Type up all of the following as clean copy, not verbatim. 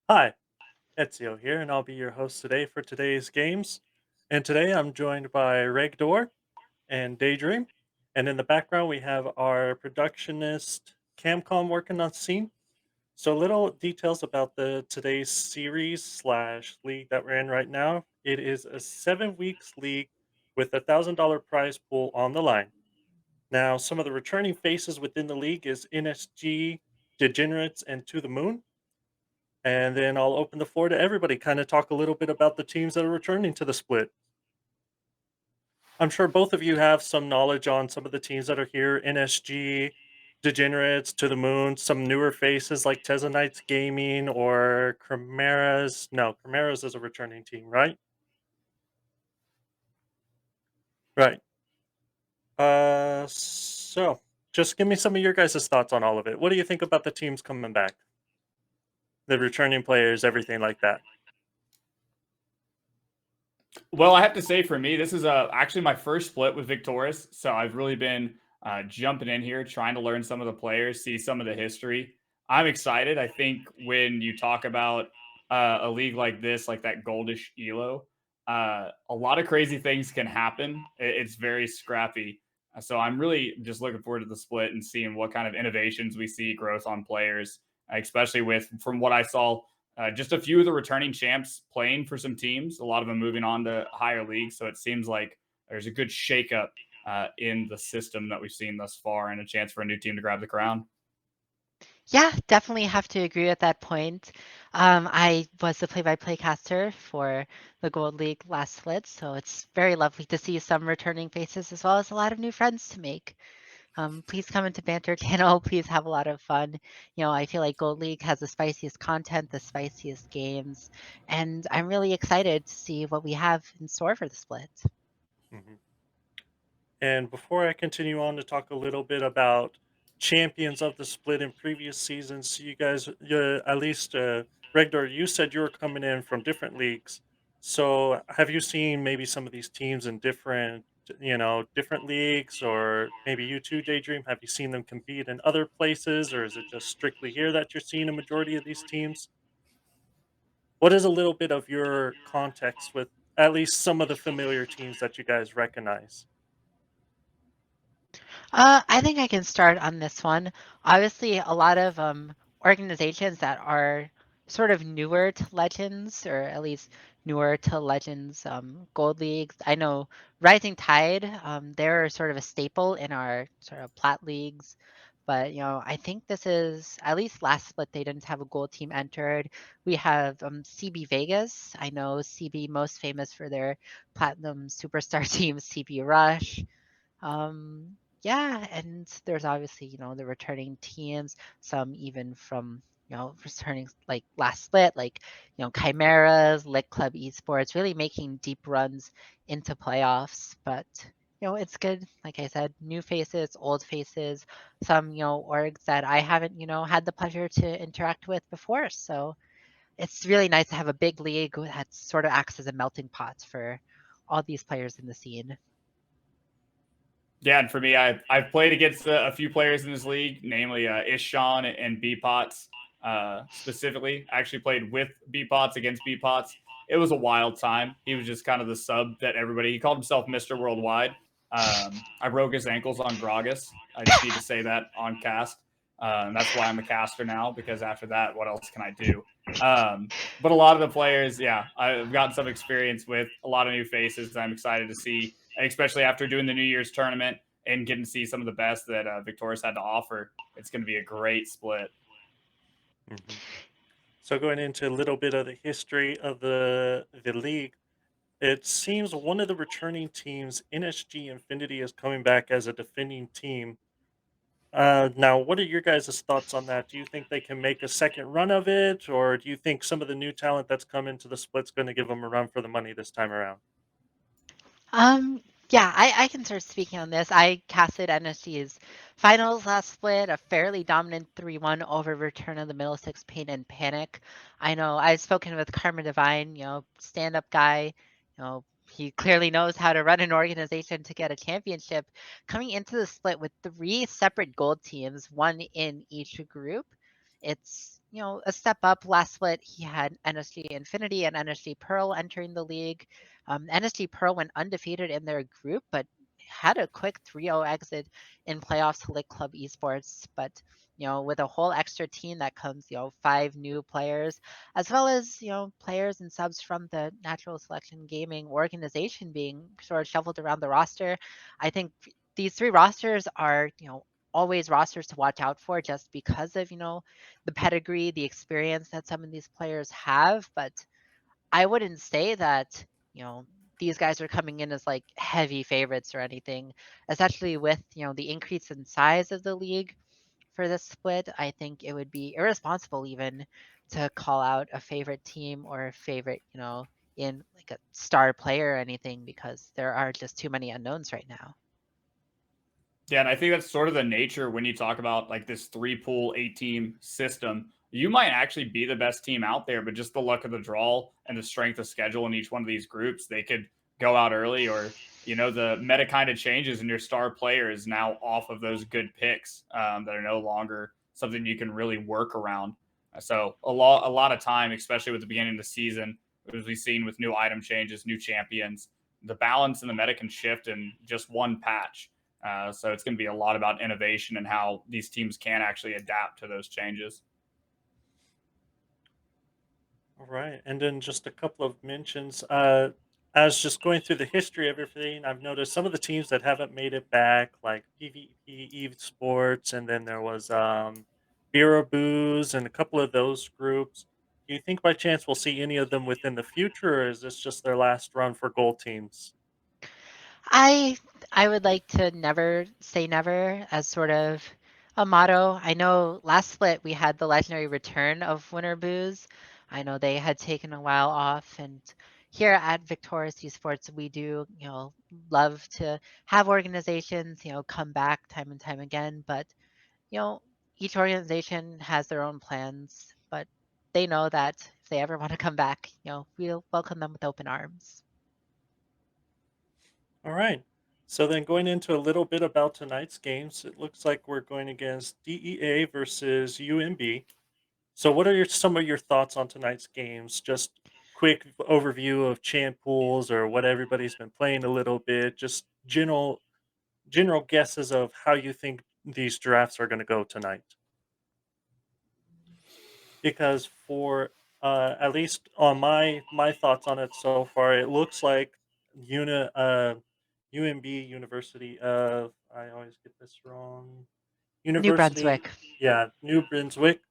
Hi, Ezio here, and I'll be your host today for today's games. And today I'm joined by Regdor and Daydream. And in the background, we have our productionist Camcom working on scene. So, little details about the today's series slash league that we're in right now. It is a 7 weeks league with $1,000 prize pool on the line. Now, some of the returning faces within the league is NSG, Degenerates, and To the Moon. And then I'll open the floor to everybody, kind of talk a little bit about the teams that are returning to the split. I'm sure both of you have some knowledge on some of the teams that are here NSG, Degenerates, To the Moon, some newer faces like Tezonites Gaming or Chimeras. No, Chimeras is a returning team, right? Right. So just give me some of your guys' thoughts on all of it. What do you think about the teams coming back? The returning players, everything like that. Well, I have to say for me, this is actually my first split with Victoris, so I've really been jumping in here, trying to learn some of the players, see some of the history. I'm excited. I think when you talk about a league like this, like that goldish elo, a lot of crazy things can happen. It's very scrappy. So I'm really just looking forward to the split and seeing what kind of innovations we see, growth on players, especially with from what I saw just a few of the returning champs playing for some teams, a lot of them moving on to higher leagues. So it seems like there's a good shakeup in the system that we've seen thus far and a chance for a new team to grab the crown. Yeah, definitely have to agree with that point. I was the play-by-play caster for the Gold League last split, so it's very lovely to see some returning faces as well as a lot of new friends to make. Please come into Banter Channel. Please have a lot of fun. I feel like Gold League has the spiciest content, the spiciest games, and I'm really excited to see what we have in store for the split. Mhm. And before I continue on to talk a little bit about champions of the split in previous seasons, you guys, at least Regdor, you said you were coming in from different leagues. So have you seen maybe some of these teams in different leagues, or maybe you too, Daydream? Have you seen them compete in other places, or is it just strictly here that you're seeing a majority of these teams? What is a little bit of your context with at least some of the familiar teams that you guys recognize? I think I can start on this one. Obviously, a lot of organizations that are sort of newer to Legends, or at least newer to Legends Gold Leagues. I know Rising Tide, they're sort of a staple in our sort of plat leagues. But I think this is at least last split they didn't have a gold team entered. We have CB Vegas. I know CB most famous for their platinum superstar team, CB Rush. Yeah, and there's obviously, the returning teams, some even from, returning like last split, like, Chimeras, Lit Club Esports, really making deep runs into playoffs. But, it's good. Like I said, new faces, old faces, some, orgs that I haven't, had the pleasure to interact with before. So it's really nice to have a big league that sort of acts as a melting pot for all these players in the scene. Yeah, and for me, I've played against a few players in this league, namely Ishon and B Pots specifically. I actually played with B Pots against B Pots. It was a wild time. He was just kind of the sub that everybody. He called himself Mister Worldwide. I broke his ankles on Gragas. I just need to say that on cast. And that's why I'm a caster now, because after that, what else can I do? But a lot of the players, yeah, I've gotten some experience with a lot of new faces. I'm excited to see, especially after doing the New Year's tournament and getting to see some of the best that Victoris had to offer. It's going to be a great split. Mhm. So going into a little bit of the history of the league, it seems one of the returning teams, NSG Infinity, is coming back as a defending team. Now, what are your guys' thoughts on that? Do you think they can make a second run of it, or do you think some of the new talent that's come into the split's going to give them a run for the money this time around? Um, yeah, I can start speaking on this. I casted NSG's finals last split, a fairly dominant 3-1 over Return of the Middlesex Pain and Panic. I know I've spoken with Karma Divine, stand-up guy. He clearly knows how to run an organization to get a championship. Coming into the split with three separate gold teams, one in each group, it's a step up. Last split, he had NSG Infinity and NSG Pearl entering the league. NSG Pearl went undefeated in their group, but had a quick 3-0 exit in playoffs to Lit Club Esports. But with a whole extra team that comes, 5 new players, as well as players and subs from the Natural Selection Gaming organization being sort of shuffled around the roster. I think these 3 rosters are always rosters to watch out for just because of the pedigree, the experience that some of these players have. But I wouldn't say that, you know, these guys are coming in as like heavy favorites or anything, especially with, the increase in size of the league for this split. I think it would be irresponsible even to call out a favorite team or a favorite, in like a star player or anything because there are just too many unknowns right now. Yeah, and I think that's sort of the nature when you talk about like this 3-pool, 8-team system. You might actually be the best team out there, but just the luck of the draw and the strength of schedule in each one of these groups, they could go out early, or the meta kind of changes and your star player is now off of those good picks that are no longer something you can really work around. So a lot of time, especially with the beginning of the season, as we've seen with new item changes, new champions, the balance in the meta can shift in just one patch. So it's going to be a lot about innovation and how these teams can actually adapt to those changes. All right, and then just a couple of mentions. As just going through the history of everything, I've noticed some of the teams that haven't made it back, like PvP Eve Sports, and then there was Beer Booze and a couple of those groups. Do you think by chance we'll see any of them within the future, or is this just their last run for gold teams? I I would like to never say never as sort of a motto. I know last split we had the legendary return of Winter Booze. I know they had taken a while off, and here at Victoris Esports we do, love to have organizations, come back time and time again. But you know, each organization has their own plans, but they know that if they ever want to come back, we'll welcome them with open arms. All right. So then going into a little bit about tonight's games, it looks like we're going against DEA versus UMB. So, what are some of your thoughts on tonight's games? Just quick overview of champ pools or what everybody's been playing a little bit. Just general guesses of how you think these drafts are going to go tonight. Because for at least on my thoughts on it so far, it looks like UMB University of I always get this wrong. New University, Brunswick. yeah, New Brunswick.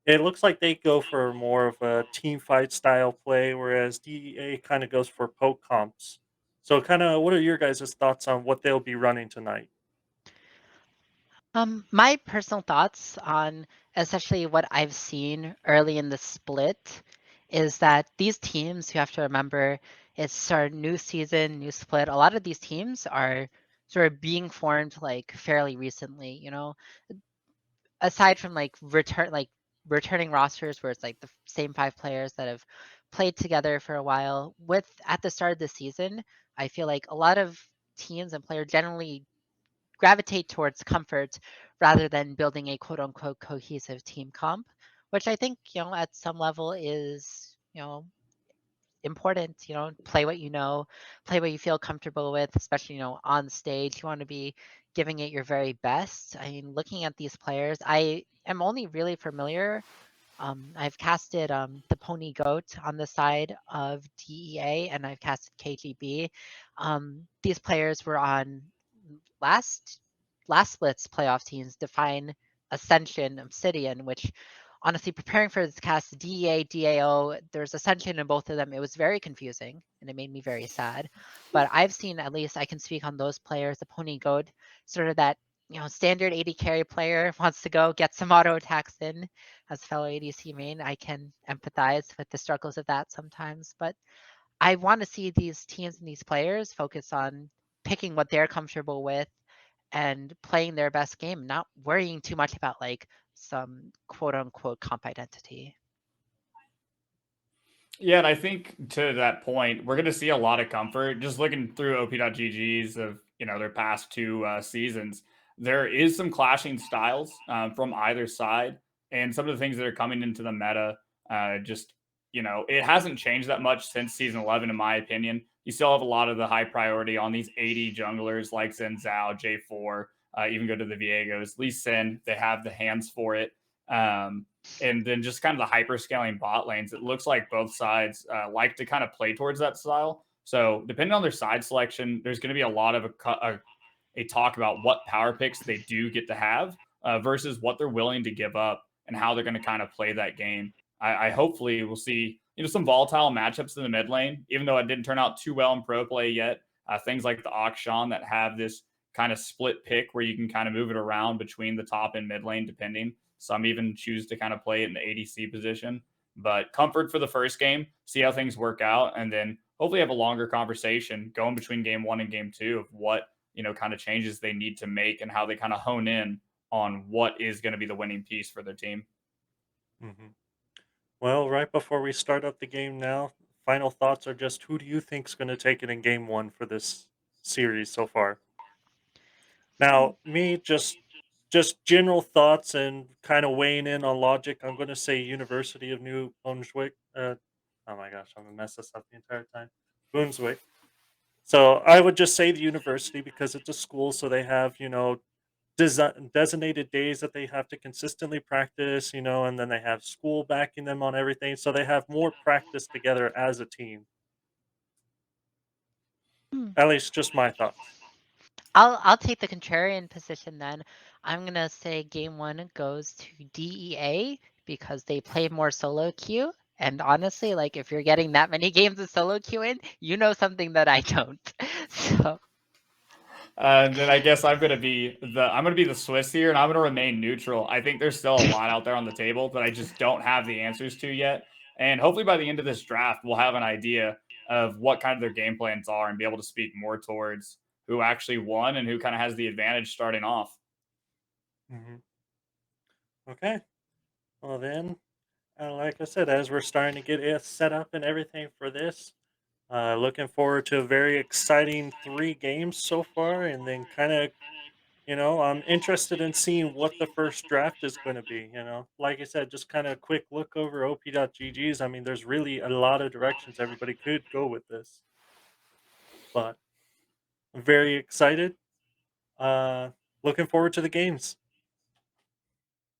It looks like they go for more of a team fight style play, whereas DEA kind of goes for poke comps. So, kind of, what are your guys' thoughts on what they'll be running tonight? My personal thoughts on essentially what I've seen early in the split is that these teams, you have to remember, it's our new season, new split. A lot of these teams are sort of being formed like fairly recently, aside from returning rosters where it's like the same 5 players that have played together for a while. With at the start of the season, I feel like a lot of teams and players generally gravitate towards comfort rather than building a quote unquote cohesive team comp, which I think, at some level is, important. Play what you know, play what you feel comfortable with, especially, on stage. You want to be giving it your very best. I mean, looking at these players, I am only really familiar. I've casted the Pony Goat on the side of DEA, and I've casted KGB. These players were on last last split's playoff teams, Define, Ascension, Obsidian, which honestly preparing for this cast, DEA, DAO, there's Ascension in both of them. It was very confusing and it made me very sad. But I've seen, at least I can speak on those players, the Pony Goat, sort of that standard 80 carry player wants to go get some auto attacks in. As a fellow ADC main, I can empathize with the struggles of that sometimes. But I want to see these teams and these players focus on picking what they're comfortable with and playing their best game, not worrying too much about like some quote unquote comp identity. Yeah, and I think to that point, we're going to see a lot of comfort. Just looking through OP.GG's of their past 2 seasons, there is some clashing styles from either side, and some of the things that are coming into the meta. Just it hasn't changed that much since season 11, in my opinion. You still have a lot of the high priority on these 80 junglers like Zen Zhao, J4, even go to the Viegos, Lee Sin. They have the hands for it. And then just kind of the hyper scaling bot lanes. It looks like both sides like to kind of play towards that style. So depending on their side selection, there's going to be a lot of a talk about what power picks they do get to have versus what they're willing to give up and how they're going to kind of play that game. I hopefully will see some volatile matchups in the mid lane, even though it didn't turn out too well in pro play yet. Things like the Akshan that have this kind of split pick where you can kind of move it around between the top and mid lane, depending. Some even choose to kind of play it in the ADC position. But comfort for the first game, see how things work out, and then hopefully have a longer conversation going between game 1 and game 2 of what kind of changes they need to make and how they kind of hone in on what is going to be the winning piece for their team. Mm-hmm. Well, right before we start up the game now, final thoughts are just who do you think's going to take it in game 1 for this series so far? Now, me just general thoughts and kind of weighing in on logic. I'm going to say University of New Brunswick. Oh my gosh, I'm gonna mess this up the entire time. Brunswick. So I would just say the university because it's a school, so they have designated days that they have to consistently practice, and then they have school backing them on everything, so they have more practice together as a team. Hmm. At least just my thoughts. I'll take the contrarian position then. I'm gonna say game 1 goes to DEA because they play more solo queue. And honestly, like if you're getting that many games of solo queue in, you know something that I don't. So And then I guess I'm gonna be the Swiss here, and I'm gonna remain neutral. I think there's still a lot out there on the table that I just don't have the answers to yet. And hopefully by the end of this draft, we'll have an idea of what kind of their game plans are and be able to speak more towards who actually won and who kind of has the advantage starting off. Hmm. Okay. Well then, like I said, as we're starting to get it set up and everything for this, looking forward to a very exciting 3 games so far, and then kind of, I'm interested in seeing what the first draft is going to be. Like I said, just kind of a quick look over op.gg's. I mean, there's really a lot of directions everybody could go with this, but I'm very excited. Uh, Looking forward to the games.